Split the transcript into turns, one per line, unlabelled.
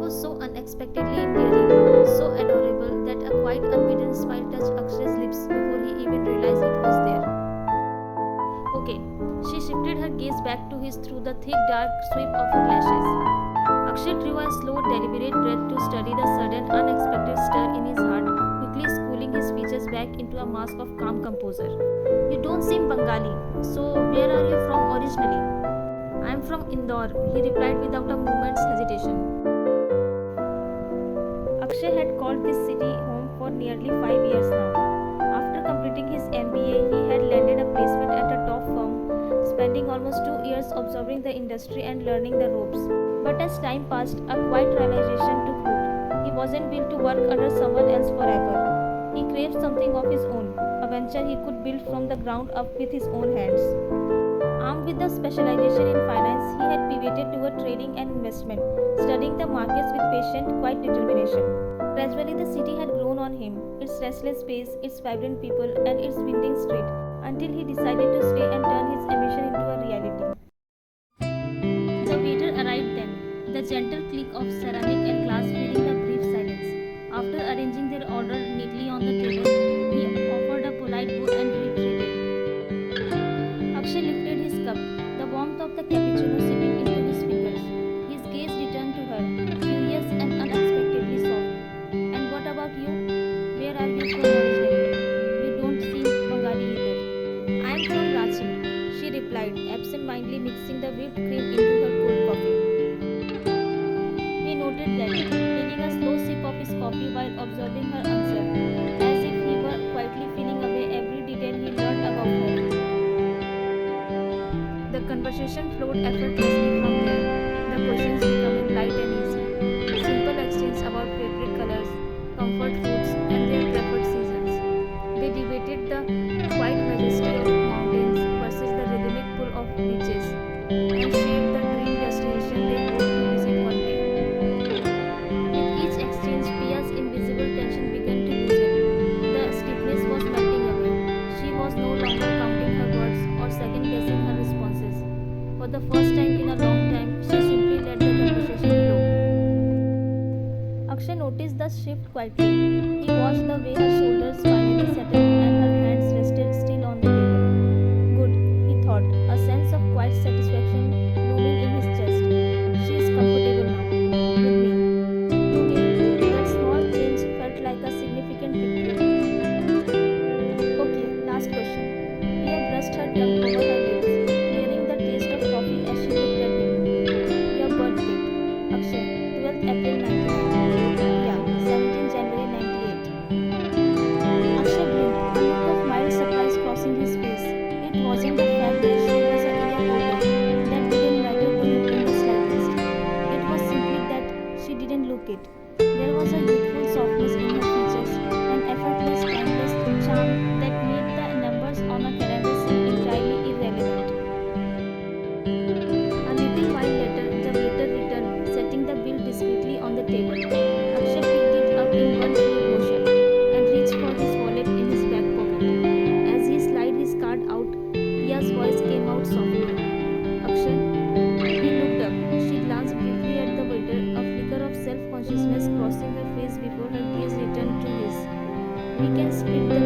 was so unexpectedly endearing, so adorable that a quite unbidden smile touched Akshay's lips before he even realized it was there. Okay, she shifted her gaze back to his through the thick dark sweep of her lashes. Akshay drew a slow, deliberate breath to study the sudden, unexpected stir in his heart, quickly schooling his features back into a mask of calm composure. You don't seem Bengali, so where are you from originally? I am from Indore, he replied without a moment's hesitation. Akshay had called this city home for nearly 5 years now. After completing his MBA, he had landed a placement at a top firm, spending almost 2 years observing the industry and learning the ropes. But as time passed, a quiet realization took root. He wasn't built to work under someone else forever. He craved something of his own, a venture he could build from the ground up with his own hands. Armed with a specialization in finance, he had pivoted toward trading and investment, studying the markets with patient, quiet determination. Gradually, the city had grown on him, its restless pace, its vibrant people, and its winding street, until he decided to stay and turn his ambition into a reality. The waiter arrived then, the gentle click of ceramic and glass filling the brief silence. After arranging their order neatly on the table, he offered a polite bow and retreated. Akshay lifted his cup, the warmth of the cappuccino seeping into his fingers. His gaze returned to her, curious and unexpectedly soft. And what about you? Where are you from originally? You don't seem Bengali either. I am from Ranchi, she replied, absent-mindedly mixing the whipped cream into her cold coffee. He noted that, taking a slow sip of his coffee while observing her answer, as if he were quietly feeling away every detail he learned about her. The conversation flowed effortlessly from there, the questions becoming light and easy. Simple exchanges about favorite colors, comfort foods, and their preferred seasons. They debated the quiet majesty of mountains versus the rhythmic pull of beaches, and shared the dream destination they hoped to visit one day. With each exchange, Pia's invisible tension began to loosen. The stiffness was melting away. She was no longer counting her words or second guessing her responses. For the first time in a long time, she simply let the conversation flow. Akshay noticed the shift quietly. He watched the way her shoulders finally settled and her hands rested still on the table. Good, he thought, a sense of quiet satisfaction looming in his chest. She is comfortable now, with me. To him, that small change felt like a significant victory. Okay, last question. Pia brushed her tongue over her lips, clearing the taste of coffee as she looked at him. Your birth date, Akshay, 12th April 1999. Yeah, 17th January 98. Akshay blinked, a look of mild surprise crossing his face. It wasn't the fact that she was a year older that didn't matter to him in the slightest. It was simply that she didn't look it. There was a youthful softness in her features, an effortless, timeless charm that made the numbers on a calendar seem entirely irrelevant. A little while later, the waiter returned, setting the bill discreetly on the table. Akshay picked it up in one fluid motion and reached for his wallet in his back pocket. As he slid his card out, Pia's voice came out softly. Akshay? He looked up. She glanced briefly at the waiter, a flicker of self-consciousness crossing her face before her gaze returned to his. We can split the